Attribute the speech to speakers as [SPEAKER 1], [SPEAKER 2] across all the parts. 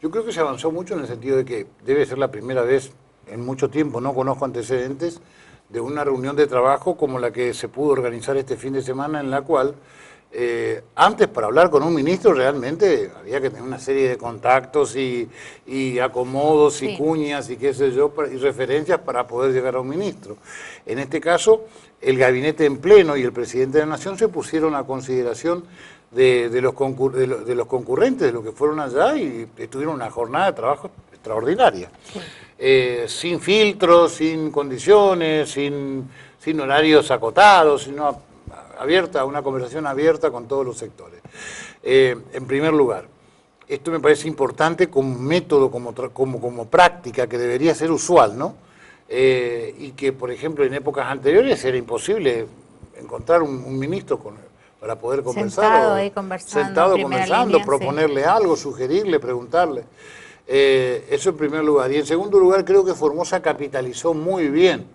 [SPEAKER 1] Yo creo que se avanzó mucho en el sentido de que debe ser la primera vez en mucho tiempo, no conozco antecedentes, de una reunión de trabajo como la que se pudo organizar este fin de semana, en la cual antes para hablar con un ministro realmente había que tener una serie de contactos y acomodos y
[SPEAKER 2] Sí.
[SPEAKER 1] cuñas y qué sé yo, y referencias para poder llegar a un ministro. En este caso, el gabinete en pleno y el presidente de la Nación se pusieron a consideración de los concurrentes, de los que fueron allá, y tuvieron una jornada de trabajo extraordinaria.
[SPEAKER 2] Sí.
[SPEAKER 1] Sin filtros, sin condiciones, sin horarios acotados, sino abierta, una conversación abierta con todos los sectores. En primer lugar, esto me parece importante como método, como práctica que debería ser usual, ¿no? Y que, por ejemplo, en épocas anteriores era imposible encontrar un ministro para poder conversar.
[SPEAKER 2] Sentado ahí conversando,
[SPEAKER 1] Sentado
[SPEAKER 2] en primera
[SPEAKER 1] conversando,
[SPEAKER 2] línea, sí.
[SPEAKER 1] proponerle algo, sugerirle, preguntarle. Eso en primer lugar. Y en segundo lugar, creo que Formosa capitalizó muy bien.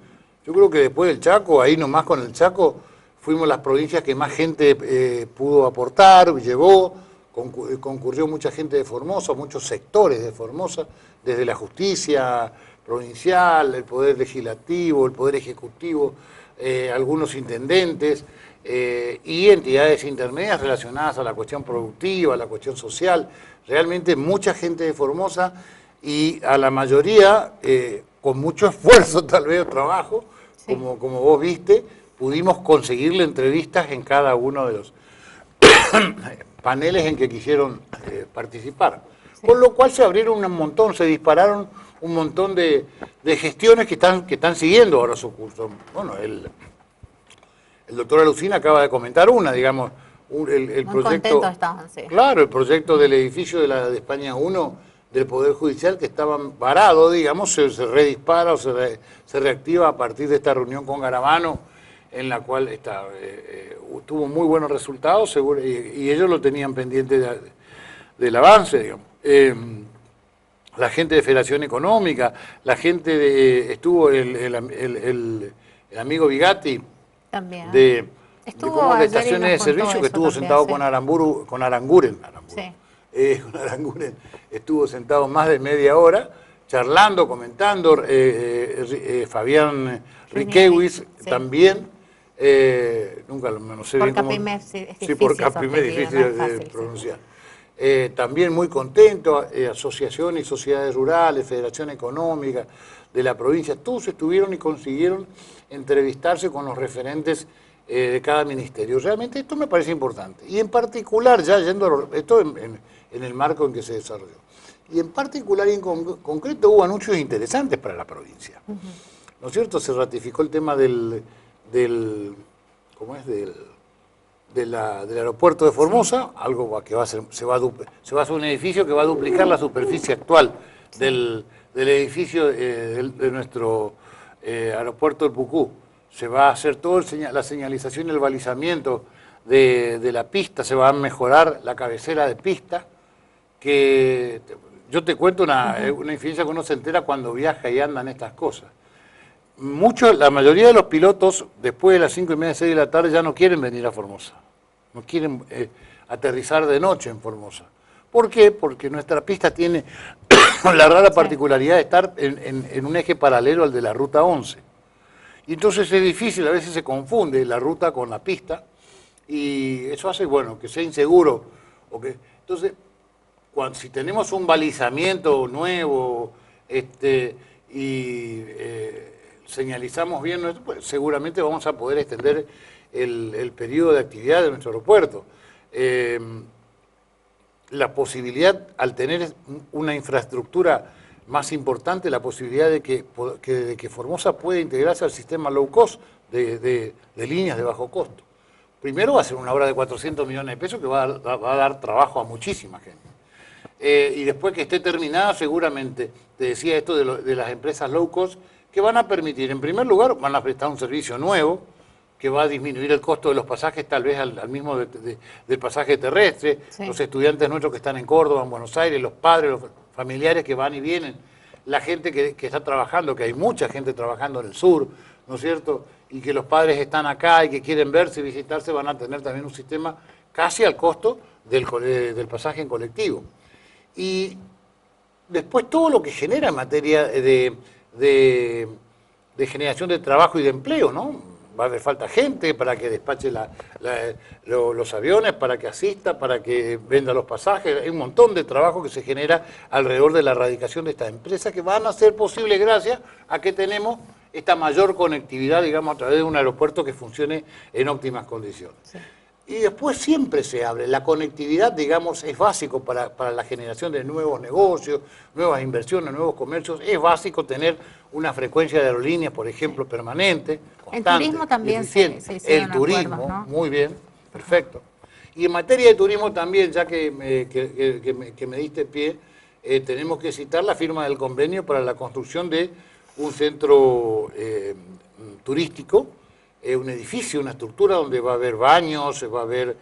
[SPEAKER 1] Yo creo que después del Chaco, ahí nomás con el Chaco, fuimos las provincias que más gente pudo aportar, llevó, concurrió mucha gente de Formosa, muchos sectores de Formosa, desde la justicia provincial, el poder legislativo, el poder ejecutivo, algunos intendentes y entidades intermedias relacionadas a la cuestión productiva, a la cuestión social. Realmente mucha gente de Formosa y a la mayoría, con mucho esfuerzo, tal vez, trabajo,
[SPEAKER 2] Sí.
[SPEAKER 1] como vos viste, pudimos conseguirle entrevistas en cada uno de los paneles en que quisieron participar.
[SPEAKER 2] Sí.
[SPEAKER 1] Con lo cual se abrieron un montón, se dispararon un montón de gestiones que están siguiendo ahora su curso. Bueno, el doctor Alucina acaba de comentar una, digamos, el
[SPEAKER 2] Muy
[SPEAKER 1] proyecto.
[SPEAKER 2] contentos estaban, sí.
[SPEAKER 1] Claro, el proyecto del edificio de España 1 del Poder Judicial, que estaba varado, digamos, se redispara o se reactiva a partir de esta reunión con Garabano, en la cual tuvo muy buenos resultados, seguro, y ellos lo tenían pendiente del avance, digamos. La gente de Federación Económica, la gente estuvo el amigo Bigatti
[SPEAKER 2] También.
[SPEAKER 1] de
[SPEAKER 2] Estuvo
[SPEAKER 1] de
[SPEAKER 2] ayer y
[SPEAKER 1] estaciones
[SPEAKER 2] nos
[SPEAKER 1] de
[SPEAKER 2] contó
[SPEAKER 1] servicio, que
[SPEAKER 2] eso
[SPEAKER 1] estuvo
[SPEAKER 2] también,
[SPEAKER 1] sentado
[SPEAKER 2] sí.
[SPEAKER 1] con Aranguren.
[SPEAKER 2] Sí.
[SPEAKER 1] Con Aranguren estuvo sentado más de media hora, charlando, comentando, Fabián Riquewis
[SPEAKER 2] Sí.
[SPEAKER 1] también, nunca no sé
[SPEAKER 2] Por
[SPEAKER 1] bien cómo.
[SPEAKER 2] Capimer, sí, es
[SPEAKER 1] Sí, por
[SPEAKER 2] difícil su
[SPEAKER 1] Capimer,
[SPEAKER 2] apellido,
[SPEAKER 1] difícil
[SPEAKER 2] no es
[SPEAKER 1] de
[SPEAKER 2] fácil, sí.
[SPEAKER 1] pronunciar. También muy contento, asociaciones y sociedades rurales, Federación Económica de la provincia, todos estuvieron y consiguieron entrevistarse con los referentes de cada ministerio. Realmente esto me parece importante. Y en particular, ya yendo esto en el marco en que se desarrolló. Y en particular y en concreto hubo anuncios interesantes para la provincia. ¿No es cierto? Se ratificó el tema del ¿cómo es? Del aeropuerto de Formosa, sí. Algo que se va a hacer un edificio que va a duplicar la superficie actual sí. del edificio de nuestro aeropuerto del Pucú. Se va a hacer toda la señalización y el balizamiento de la pista, se va a mejorar la cabecera de pista, que yo te cuento una infidencia que uno se entera cuando viaja y andan estas cosas. La mayoría de los pilotos, después de las 5:30, 6 de la tarde, ya no quieren venir a Formosa. No quieren aterrizar de noche en Formosa. ¿Por qué? Porque nuestra pista tiene la rara particularidad de estar en un eje paralelo al de la Ruta 11. Y entonces es difícil, a veces se confunde la ruta con la pista, y eso hace, bueno, que sea inseguro. Entonces, si tenemos un balizamiento nuevo, señalizamos bien, pues seguramente vamos a poder extender el periodo de actividad de nuestro aeropuerto. La posibilidad, al tener una infraestructura más importante, la posibilidad de que Formosa pueda integrarse al sistema low cost de líneas de bajo costo. Primero va a ser una obra de 400 millones de pesos que va a dar trabajo a muchísima gente. Y después que esté terminada, seguramente, te decía esto de las empresas low cost, que van a permitir, en primer lugar, van a prestar un servicio nuevo, que va a disminuir el costo de los pasajes, tal vez al mismo del pasaje terrestre, sí. Los estudiantes nuestros que están en Córdoba, en Buenos Aires, los padres, los familiares que van y vienen, la gente que está trabajando, que hay mucha gente trabajando en el sur, ¿no es cierto? Y que los padres están acá y que quieren verse y visitarse, van a tener también un sistema casi al costo del pasaje en colectivo. Y después todo lo que genera en materia de generación de trabajo y de empleo, ¿no? Va a haber falta gente para que despache los aviones, para que asista, para que venda los pasajes. Hay un montón de trabajo que se genera alrededor de la radicación de estas empresas que van a ser posibles gracias a que tenemos esta mayor conectividad, digamos, a través de un aeropuerto que funcione en óptimas condiciones. Sí. Y después siempre se abre. La conectividad, digamos, es básico para la generación de nuevos negocios, nuevas inversiones, nuevos comercios. Es básico tener una frecuencia de aerolíneas, por ejemplo, permanente, constante.
[SPEAKER 2] El turismo también se
[SPEAKER 1] el turismo, acuerdos, ¿no? Muy bien, perfecto. Y en materia de turismo también, ya que me diste pie, tenemos que citar la firma del convenio para la construcción de un centro turístico, un edificio, una estructura donde va a haber baños, va a haber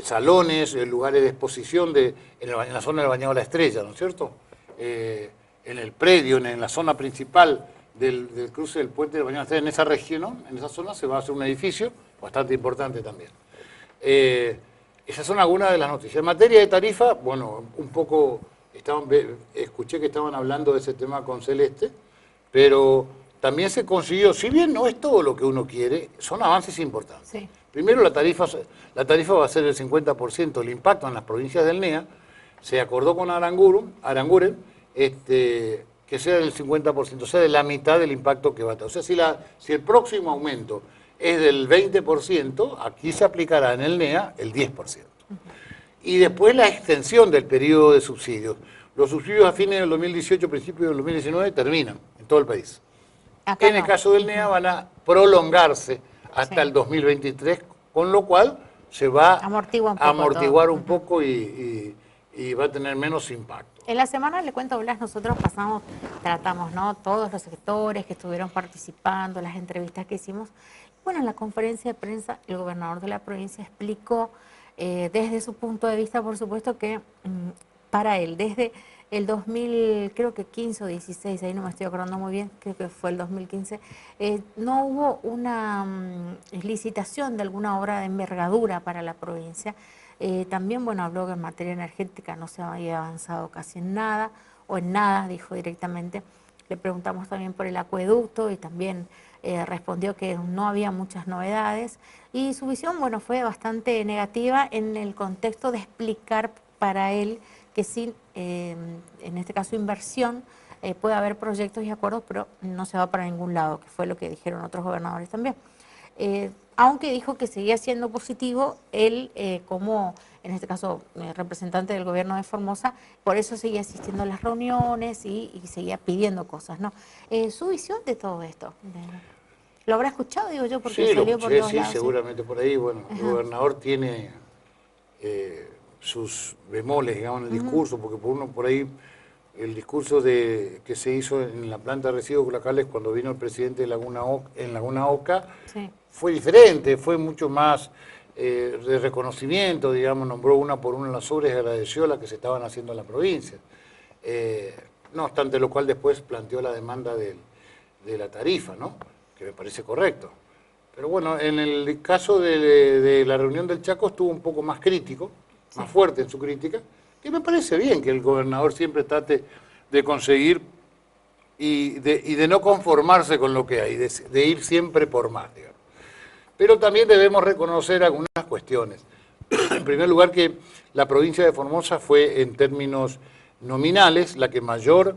[SPEAKER 1] salones, lugares de exposición en la zona del Bañado La Estrella, ¿no es cierto? En el predio, en la zona principal del cruce del puente del Bañado La Estrella, en esa región, ¿no? En esa zona se va a hacer un edificio bastante importante también. Esas son algunas de las noticias. En materia de tarifa, bueno, un poco escuché que estaban hablando de ese tema con Celeste, pero también se consiguió, si bien no es todo lo que uno quiere, son avances importantes. Sí. Primero, la tarifa va a ser el 50%, el impacto en las provincias del NEA, se acordó con Aranguren que sea del 50%, o sea, de la mitad del impacto que va a tener. O sea, si el próximo aumento es del 20%, aquí se aplicará en el NEA el 10%. Y después la extensión del periodo de subsidios. Los subsidios a fines del 2018, principios del 2019, terminan en todo el país. Acá en el caso del NEA van a prolongarse hasta el 2023, con lo cual se va a amortiguar un poco y va a tener menos impacto.
[SPEAKER 2] En la semana, le cuento, Blas, nosotros tratamos, ¿no? Todos los sectores que estuvieron participando, las entrevistas que hicimos. Bueno, en la conferencia de prensa, el gobernador de la provincia explicó desde su punto de vista, por supuesto, que para él, desde el 2000, creo que 15 o 16, ahí no me estoy acordando muy bien, creo que fue el 2015, no hubo una licitación de alguna obra de envergadura para la provincia. También, bueno, habló que en materia energética no se había avanzado casi en nada, o en nada, dijo directamente. Le preguntamos también por el acueducto y también respondió que no había muchas novedades. Y su visión, bueno, fue bastante negativa en el contexto de explicar para él que sin, en este caso, inversión, puede haber proyectos y acuerdos, pero no se va para ningún lado, que fue lo que dijeron otros gobernadores también. Aunque dijo que seguía siendo positivo, él como, en este caso, representante del gobierno de Formosa, por eso seguía asistiendo a las reuniones y seguía pidiendo cosas, ¿no? Su visión de todo esto, ¿lo habrá escuchado, digo yo, porque
[SPEAKER 1] sí,
[SPEAKER 2] salió por todos lados?
[SPEAKER 1] Sí, seguramente por ahí, bueno, el gobernador tiene sus bemoles, digamos, en el discurso, porque por ahí el discurso que se hizo en la planta de residuos locales cuando vino el presidente de Laguna Oca, sí, fue diferente, fue mucho más de reconocimiento, digamos, nombró una por una las obras y agradeció las que se estaban haciendo en la provincia. No obstante lo cual después planteó la demanda de la tarifa, ¿no? Que me parece correcto. Pero bueno, en el caso de la reunión del Chaco estuvo un poco más crítico, más fuerte en su crítica, que me parece bien que el gobernador siempre trate de conseguir y de no conformarse con lo que hay, de ir siempre por más, digamos. Pero también debemos reconocer algunas cuestiones. En primer lugar, que la provincia de Formosa fue, en términos nominales, la que mayor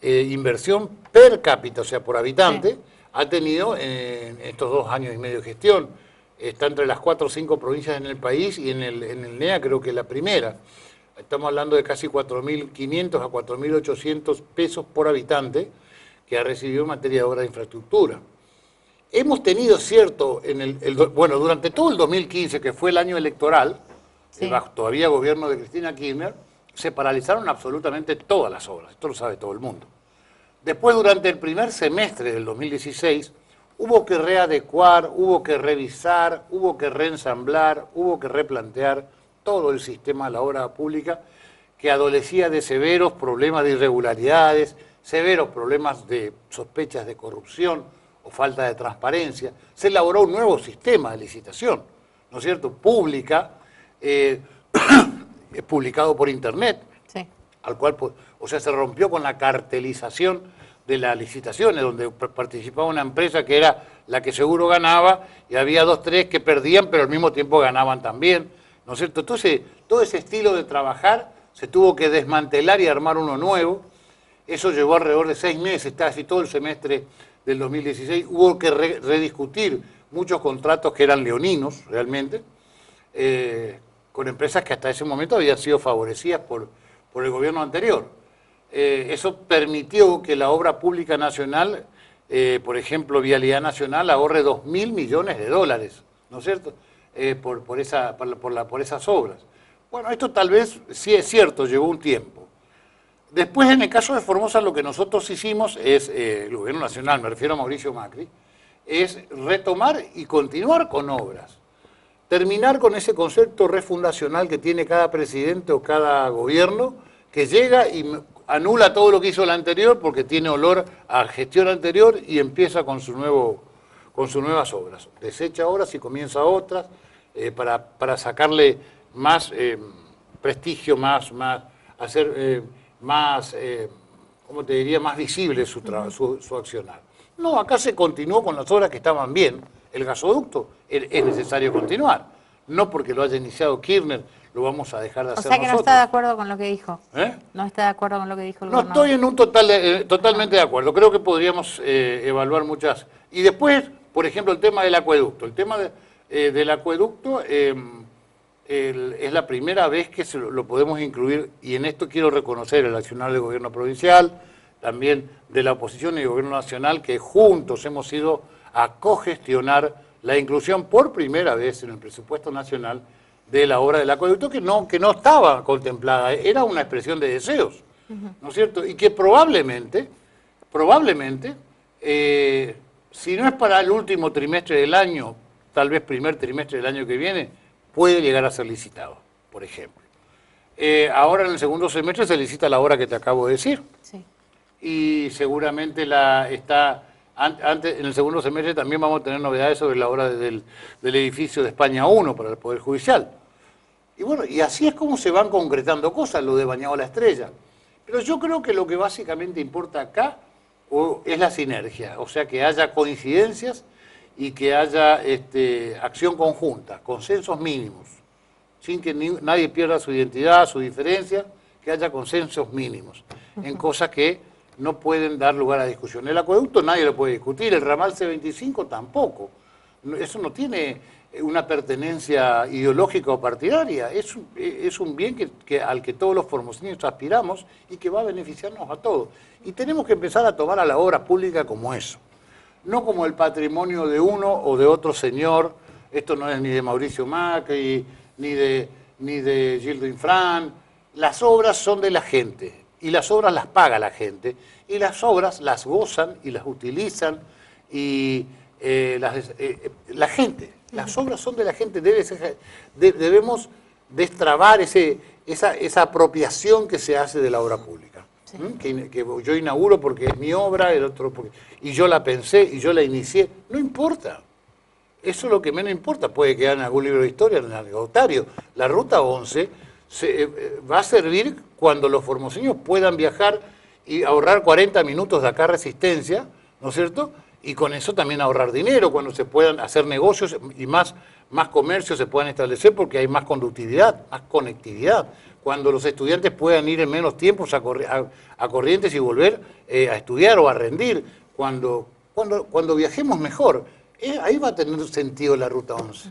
[SPEAKER 1] inversión per cápita, o sea, por habitante, sí, ha tenido en estos 2 años y medio de gestión. Está entre las 4 o 5 provincias en el país y en el NEA creo que es la primera. Estamos hablando de casi 4.500 a 4.800 pesos por habitante que ha recibido en materia de obra de infraestructura. Hemos tenido cierto, bueno, durante todo el 2015, que fue el año electoral, sí, bajo todavía gobierno de Cristina Kirchner, se paralizaron absolutamente todas las obras, esto lo sabe todo el mundo. Después, durante el primer semestre del 2016, hubo que readecuar, hubo que revisar, hubo que reensamblar, hubo que replantear todo el sistema de la obra pública que adolecía de severos problemas de irregularidades, severos problemas de sospechas de corrupción o falta de transparencia. Se elaboró un nuevo sistema de licitación, ¿no es cierto?, pública, publicado por Internet, sí, al cual, o sea, se rompió con la cartelización de las licitaciones, donde participaba una empresa que era la que seguro ganaba, y había 2, 3 que perdían, pero al mismo tiempo ganaban también, ¿no es cierto? Entonces, todo ese estilo de trabajar se tuvo que desmantelar y armar uno nuevo. Eso llevó alrededor de 6 meses, casi todo el semestre del 2016. Hubo que rediscutir muchos contratos que eran leoninos, realmente, con empresas que hasta ese momento habían sido favorecidas por el gobierno anterior. Eso permitió que la obra pública nacional, por ejemplo, Vialidad Nacional, ahorre 2.000 millones de dólares, ¿no es cierto?, por esas obras. Bueno, esto tal vez sí es cierto, llevó un tiempo. Después, en el caso de Formosa, lo que nosotros hicimos es, el gobierno nacional, me refiero a Mauricio Macri, es retomar y continuar con obras. Terminar con ese concepto refundacional que tiene cada presidente o cada gobierno, que llega y anula todo lo que hizo el anterior porque tiene olor a gestión anterior y empieza con sus nuevas obras. Desecha obras y comienza otras para sacarle más prestigio, hacer ¿cómo te diría?, más visible su accionar. No, acá se continuó con las obras que estaban bien. El gasoducto es necesario continuar. No porque lo haya iniciado Kirchner, lo vamos a dejar de hacer nosotros.
[SPEAKER 2] O sea que no está de acuerdo con lo que dijo.
[SPEAKER 1] ¿Eh?
[SPEAKER 2] No está de acuerdo con lo que dijo el
[SPEAKER 1] No
[SPEAKER 2] gobernador.
[SPEAKER 1] estoy en un totalmente de acuerdo. Creo que podríamos evaluar muchas. Y después, por ejemplo, el tema del acueducto. El tema del acueducto es la primera vez que lo podemos incluir, y en esto quiero reconocer el accionar del gobierno provincial, también de la oposición y del gobierno nacional, que juntos hemos ido a cogestionar la inclusión por primera vez en el presupuesto nacional de la obra del acueducto, que no estaba contemplada, era una expresión de deseos, ¿no es cierto? Y que probablemente, si no es para el último trimestre del año, tal vez primer trimestre del año que viene, puede llegar a ser licitado, por ejemplo. Ahora en el segundo semestre se licita la obra que te acabo de decir.
[SPEAKER 2] Sí.
[SPEAKER 1] Y seguramente en el segundo semestre también vamos a tener novedades sobre la obra del edificio de España 1 para el Poder Judicial. Y bueno, y así es como se van concretando cosas, lo de Bañado la Estrella. Pero yo creo que lo que básicamente importa acá es la sinergia, o sea, que haya coincidencias y que haya acción conjunta, consensos mínimos, sin que nadie pierda su identidad, su diferencia, que haya consensos mínimos en cosas que no pueden dar lugar a discusión. El acueducto nadie lo puede discutir, el ramal C25 tampoco. Eso no tiene una pertenencia ideológica o partidaria, es un bien al que todos los formoseños aspiramos y que va a beneficiarnos a todos. Y tenemos que empezar a tomar a la obra pública como eso, no como el patrimonio de uno o de otro señor. Esto no es ni de Mauricio Macri, ni de Gildo Infran. Las obras son de la gente, y las obras las paga la gente, y las obras las gozan y las utilizan y la gente. Las obras son de la gente, debemos destrabar esa apropiación que se hace de la obra pública. Sí. Que yo inauguro porque es mi obra, el otro y yo la pensé y yo la inicié. No importa. Eso es lo que menos importa. Puede quedar en algún libro de historia, en el anecdotario. La Ruta 11 va a servir cuando los formoseños puedan viajar y ahorrar 40 minutos de acá a Resistencia, ¿no es cierto?, y con eso también ahorrar dinero, cuando se puedan hacer negocios y más comercios se puedan establecer porque hay más conductividad, más conectividad, cuando los estudiantes puedan ir en menos tiempos a Corrientes y volver a estudiar o a rendir, cuando viajemos mejor, ahí va a tener sentido la Ruta 11.